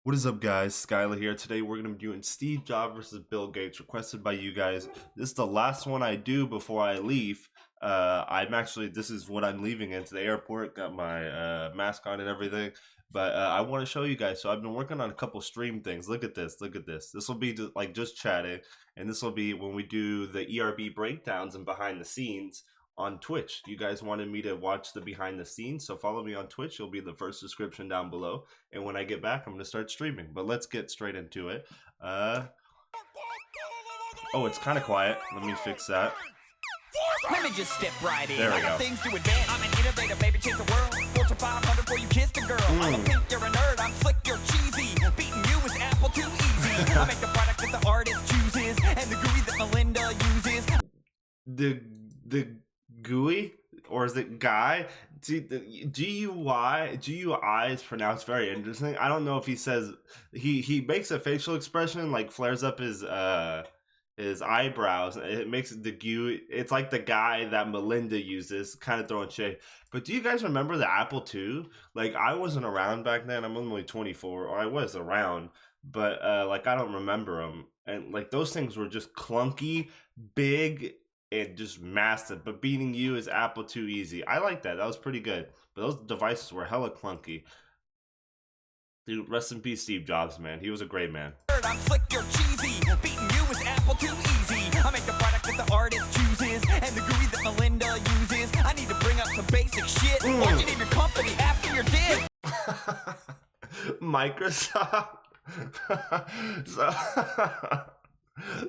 What is up, guys? Skylar here. Today we're going to be doing Steve Jobs versus Bill Gates, requested by you guys. This is the last one I do before I leave. This is what I'm leaving into the airport. Got my mask on and everything. But I want to show you guys. So I've been working on a couple stream things. Look at this. Look at this. This will be like just chatting. And this will be when we do the ERB breakdowns and behind the scenes on Twitch. You guys wanted me to watch the behind the scenes, so follow me on Twitch. It'll be the first description down below. And when I get back, I'm going to start streaming. But let's get straight into it. Oh, it's kind of quiet. Let me fix that. Let me just step right in. There we I got go. things to advance. I'm an innovator, baby, change the world. Fortune 500 before you kiss the girl. I don't think you're a nerd, I'm slick, you're cheesy. Beating you is Apple too easy. I make the product that the artist chooses, and the GUI that Melinda uses. The GUI, or is it guy? See, the GUI is pronounced very interesting. I don't know if he says he makes a facial expression, like flares up his eyebrows. It makes the GUI. It's like the guy that Melinda uses, kind of throwing shade. But do you guys remember the Apple II? Like, I wasn't around back then. I'm only 24, or I was around, but like I don't remember them. And like those things were just clunky, big, and just massive. But beating you is Apple II easy. I like that. That was pretty good. But those devices were hella clunky. Dude, rest in peace, Steve Jobs, man. He was a great man. I'm slick, you're cheesy. Beating you is Apple too easy. I make the product that the artist chooses, and the GUI that Melinda uses. I need to bring up some basic shit. Why don't you name your company after your dick? Microsoft.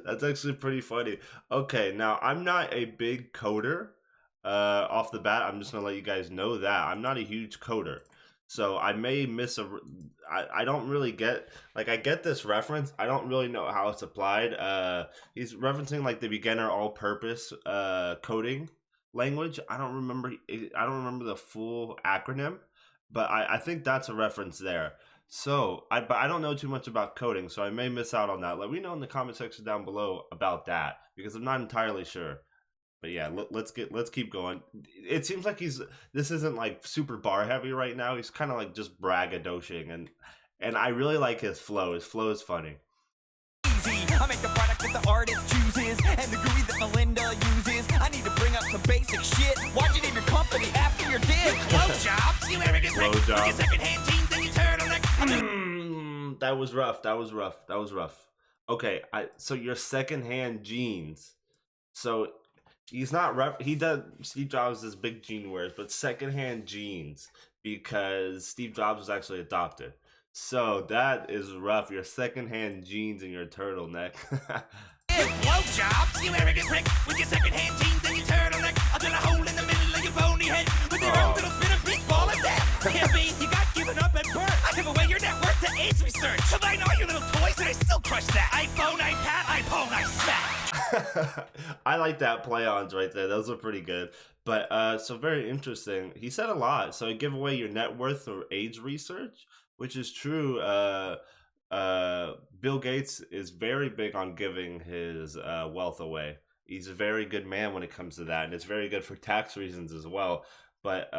That's actually pretty funny. Okay, now I'm not a big coder. Off the bat, I'm just gonna let you guys know that I'm not a huge coder, so I may miss I don't really get, like, I get this reference. I don't really know how it's applied. He's referencing like the beginner all-purpose coding language. I don't remember the full acronym, but I think that's a reference there. So but I don't know too much about coding, so I may miss out on that. Let me know in the comment section down below about that, because I'm not entirely sure. But yeah, let's keep going. It seems like this isn't like super bar heavy right now. He's kind of like just braggadociing, and I really like his flow. His flow is funny. I make the product that the artist chooses, and the GUI that Melinda uses. I need to bring up some basic shit. Why'd you name your company after your dick? Blowjobs, you arrogant prick. With your secondhand jeans and your turtleneck. That was rough. That was rough. Okay, so your secondhand jeans. So he's not Steve Jobs is big jean wears, but secondhand jeans, because Steve Jobs was actually adopted. So that is rough. Your secondhand jeans and your turtleneck. Blowjobs, you arrogant prick. With your secondhand jeans and your turtleneck. I'll drill a hole in the middle of your bony head with your own little spin of big ball of death. Hippie, you got given up at birth. I give away your net worth to AIDS research. Combine all your little toys and I still crush that. iPhone, iPad, iPhone, I smack. I like that play-ons right there. Those are pretty good. But so very interesting. He said a lot. So give away your net worth or AIDS research, which is true. Bill Gates is very big on giving his wealth away. He's a very good man when it comes to that, and it's very good for tax reasons as well. But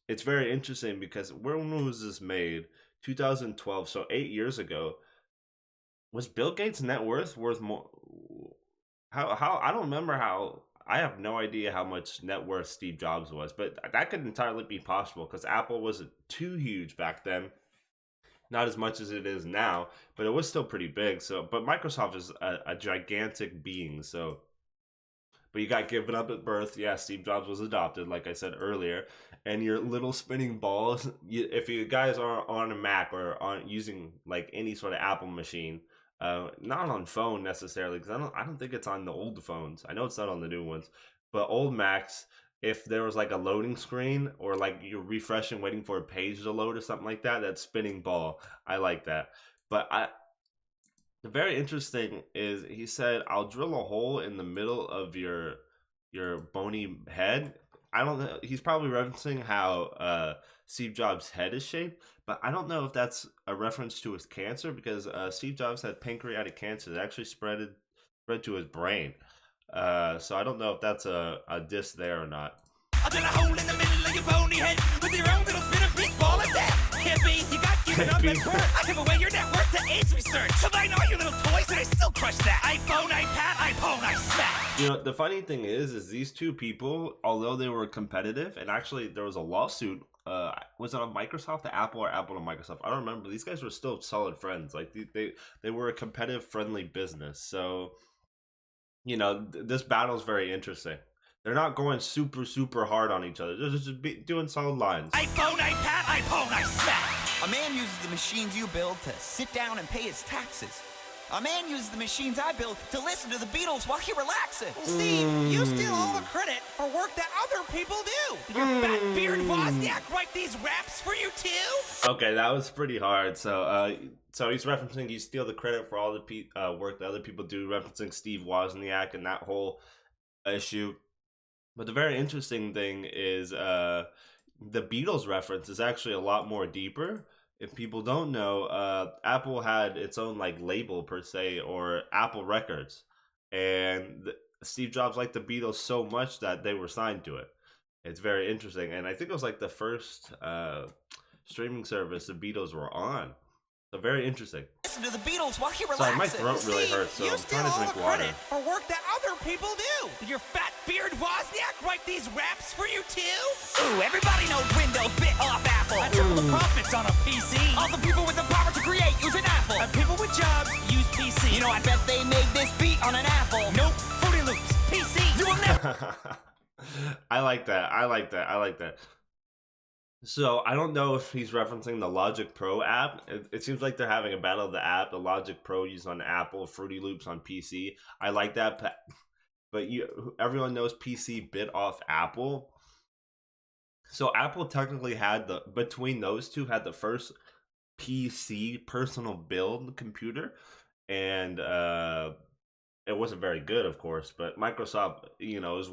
it's very interesting because when was this made? 2012, so 8 years ago. Was Bill Gates' net worth more? How I don't remember how. I have no idea how much net worth Steve Jobs was, but that could entirely be possible because Apple wasn't too huge back then. Not as much as it is now, but it was still pretty big. So, but Microsoft is a gigantic being. So, but you got given up at birth. Yeah, Steve Jobs was adopted, like I said earlier. And your little spinning balls. If you guys are on a Mac or aren't using like any sort of Apple machine, not on phone necessarily, because I don't think it's on the old phones. I know it's not on the new ones, but old Macs. If there was like a loading screen or like you're refreshing, waiting for a page to load or something like that, that spinning ball, I like that. But the very interesting is he said, "I'll drill a hole in the middle of your bony head." I don't know. He's probably referencing how Steve Jobs' head is shaped, but I don't know if that's a reference to his cancer, because Steve Jobs had pancreatic cancer that actually spread to his brain. So I don't know if that's a diss there or not. I'll drill a hole in the middle of your bony head with your own little spin of big ball of death. Hippie, you got giving up at birth. I give away your net worth to AIDS research. Combine all your little toys and I still crush that. iPhone, iPad, iPhone, I smack. You know, the funny thing is these two people, although they were competitive, and actually there was a lawsuit. Was it on Microsoft to Apple or Apple to Microsoft? I don't remember. These guys were still solid friends. Like they were a competitive, friendly business. So, you know, this battle is very interesting. They're not going super hard on each other. They're just doing solid lines. iPhone, iPad, iPhone, I smack. A man uses the machines you build to sit down and pay his taxes. A man uses the machines I build to listen to the Beatles while he relaxes. Steve, you steal all the credit for work that other people do. Did your fat beard Wozniak write these raps for you too? Okay, that was pretty hard. So, so he's referencing you steal the credit for all the work that other people do, referencing Steve Wozniak and that whole issue. But the very interesting thing is the Beatles reference is actually a lot more deeper. If people don't know, Apple had its own like label per se, or Apple Records, and Steve Jobs liked the Beatles so much that they were signed to it. It's very interesting, and I think it was like the first streaming service the Beatles were on. So very interesting. Listen to the Beatles while he relaxes. Sorry, my throat really hurts, so you I'm steal trying to all drink the water. credit for work that other people do. Did your fat beard Wozniak write these raps for you too? Ooh, everybody knows Windows bit off Apple. I triple the profits on a PC. All the people with the power to create use an Apple. And people with jobs use PC. You know, I bet they made this beat on an Apple. Nope, Fruity Loops, PC. You will never. I like that. I like that. I like that. So I don't know if he's referencing the Logic Pro app. It seems like they're having a battle of the app. The Logic Pro used on Apple, Fruity Loops on PC. I like that, but everyone knows PC bit off Apple. So Apple technically had between those two had the first PC personal build computer, and it wasn't very good, of course. But Microsoft, you know, is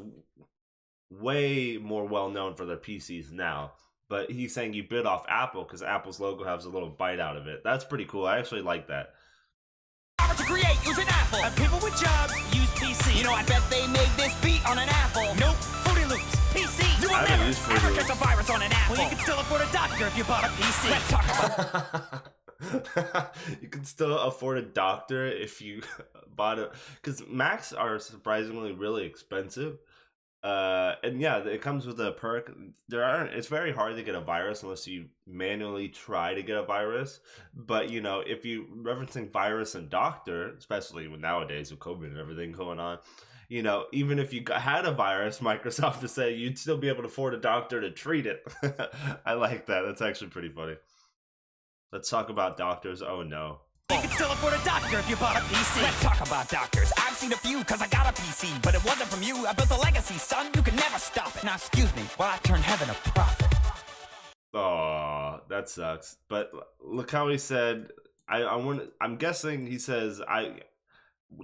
way more well known for their PCs now. But he's saying you bit off Apple because Apple's logo has a little bite out of it. That's pretty cool. I actually like that. Power to create use an Apple. And people with jobs use PC. You know, I bet they made this beat on an Apple. Nope, Fruity Loops, PC. You will I haven't never used Fruity ever Loops. catch a virus on an Apple. Well, you can still afford a doctor if you bought a PC. Let's talk about You can still afford a doctor if you bought it, because Macs are surprisingly really expensive. And yeah, it comes with a perk. It's very hard to get a virus unless you manually try to get a virus. But you know, if you referencing virus and doctor, especially with nowadays with COVID and everything going on, you know, even if you had a virus, Microsoft is saying you'd still be able to afford a doctor to treat it. I like that. That's actually pretty funny. Let's talk about doctors. Oh no. You can still afford a doctor if you bought a PC. Let's talk about doctors. I've seen a few because I got a PC, but it wasn't from you. I built a legacy, son. You can never stop it. Now, excuse me while I turn heaven a profit. Oh, that sucks. But look how he said. I'm guessing he says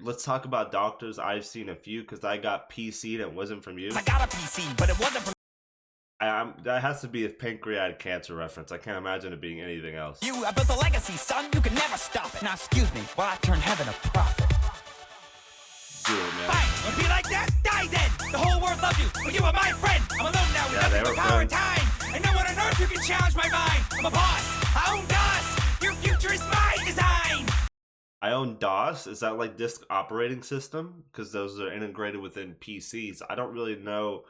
let's talk about doctors. I've seen a few because I got PC that wasn't from you. I got a PC, but it wasn't from That has to be a pancreatic cancer reference. I can't imagine it being anything else. you. I built a legacy, son. You can never stop it. Now, excuse me while I turn heaven a profit. Do it, man. Fine, you be like that? Die then! The whole world loves you, but you are my friend! I'm alone now with Yeah, they nothing but were power and friends. time! And no one on earth who can challenge my mind! I'm a boss! I own DOS! Your future is my design! I own DOS. Is that like disk operating system? Because those are integrated within PCs. I don't really know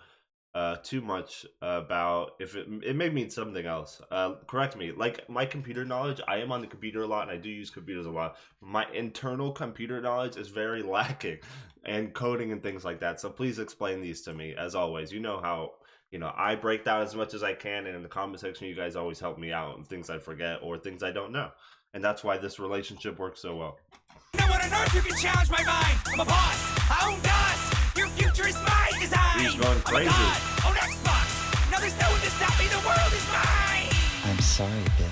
too much about if it may mean something else. Correct me. Like my computer knowledge, I am on the computer a lot and I do use computers a lot. My internal computer knowledge is very lacking, and coding and things like that. So please explain these to me. As always, you know how, you know, I break down as much as I can, and in the comment section you guys always help me out on things I forget or things I don't know. And that's why this relationship works so well. No one on earth who can challenge my mind! I'm a boss! I own DOS! Your future is my design! He's going crazy. I'm a god! Own Xbox! Now there's no one to stop me! The world is mine! I'm sorry, Bill.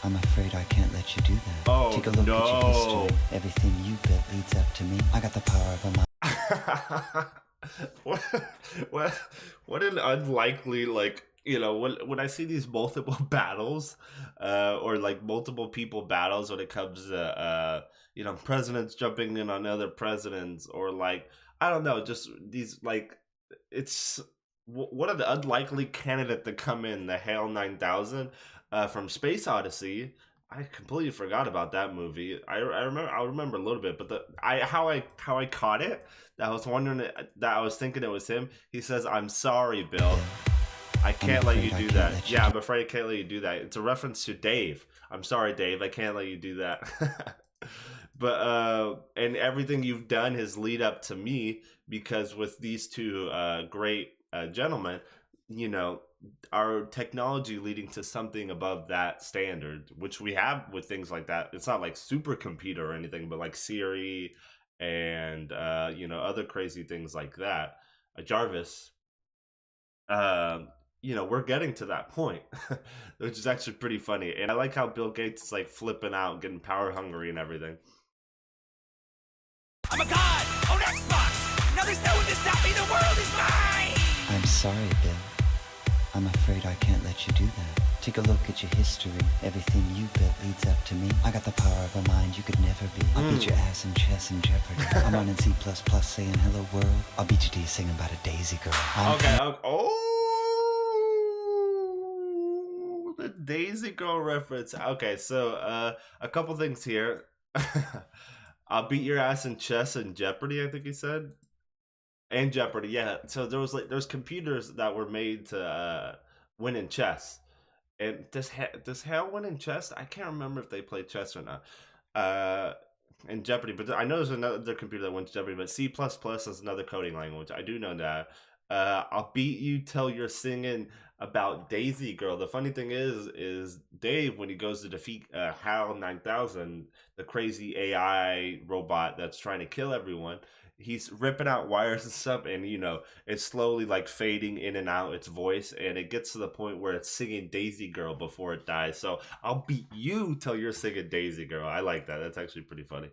I'm afraid I can't let you do that. Oh, Take a look no. at your history. Everything you built leads up to me. I got the power of a mind. what an unlikely, like, you know, when I see these multiple battles or like multiple people battles when it comes to you know, presidents jumping in on other presidents, or like, I don't know, just these, like, it's what are the unlikely candidate to come in, the Hale 9000. from Space Odyssey. I completely forgot about that movie. I remember a little bit, but how I caught it, that I was wondering that I was thinking it was him. He says, "I'm sorry, Bill. I can't let you do that." Yeah, I'm afraid I can't let you do that. It's a reference to Dave. I'm sorry, Dave. I can't let you do that. But and everything you've done has lead up to me, because with these two great gentlemen, you know, our technology leading to something above that standard, which we have with things like that. It's not like supercomputer or anything, but like Siri and you know, other crazy things like that. Jarvis. You know, we're getting to that point, which is actually pretty funny. And I like how Bill Gates is like flipping out, getting power hungry and everything. I'm a god on Xbox. Now there's no one to stop me. The world is mine. I'm sorry, Bill. I'm afraid I can't let you do that. Take a look at your history. Everything you built leads up to me. I got the power of a mind you could never be. I'll beat your ass in chess and Jeopardy. I'm running C++ saying hello world. I'll beat you to you singing about a Daisy girl. Okay. Oh, the Daisy Girl reference. Okay, so a couple things here. I'll beat your ass in chess and Jeopardy, I think he said. And Jeopardy, yeah. So there's computers that were made to win in chess. And does Hale win in chess? I can't remember if they play chess or not. In Jeopardy, but I know there's another computer that wins Jeopardy. But C++ is another coding language. I do know that. I'll beat you till you're singing about Daisy Girl. The funny thing is Dave, when he goes to defeat HAL 9000, the crazy AI robot that's trying to kill everyone, he's ripping out wires and stuff, and you know, it's slowly like fading in and out its voice, and it gets to the point where it's singing Daisy Girl before it dies. So I'll beat you till you're singing Daisy Girl. I like that. That's actually pretty funny.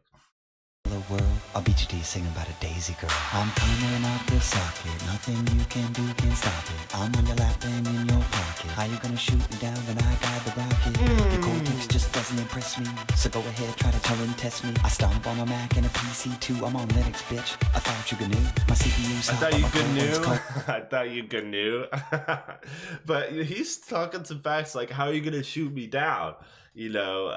Hello world, I'll beat you to you singing about a Daisy girl. I'm coming out the socket, nothing you can do can stop it. I'm on your lap and in your pocket. How you gonna shoot me down when I got the rocket? Your Cortex just doesn't impress me, so go ahead, try to Turing test me. I stomp on a Mac and a PC too, I'm on Linux, bitch. I thought you could knew, my CPU's I hot, thought you my could core one's knew. cold. I thought you could knew. But he's talking some facts like, how are you gonna shoot me down? You know,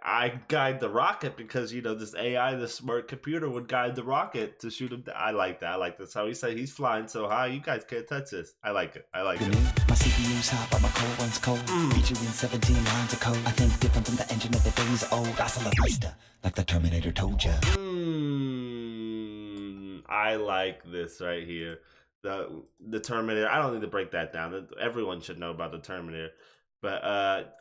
I guide the rocket because, you know, this AI, this smart computer would guide the rocket to shoot him down. I like that. I like this. How he said he's flying so high, you guys can't touch this. I like it. I like it. My CPU's hot, but my core one's cold. Beat you in 17 lines of code. I think different from the engine of the days old. Hasta la vista, like the Terminator told ya. I like this right here. The Terminator. I don't need to break that down. Everyone should know about the Terminator. But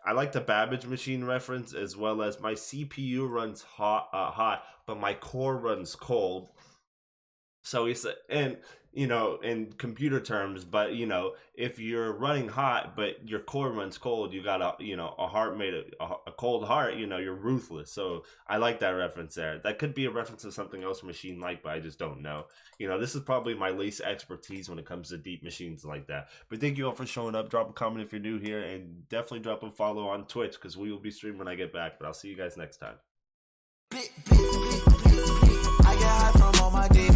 I like the Babbage machine reference, as well as my CPU runs hot, but my core runs cold. So he said, and you know, in computer terms, but you know, if you're running hot but your core runs cold, you got a heart made a cold heart. You know, you're ruthless. So I like that reference there. That could be a reference to something else machine like, but I just don't know. You know, this is probably my least expertise when it comes to deep machines like that. But thank you all for showing up. Drop a comment if you're new here, and definitely drop a follow on Twitch, because we will be streaming when I get back. But I'll see you guys next time. I get high from all my demons.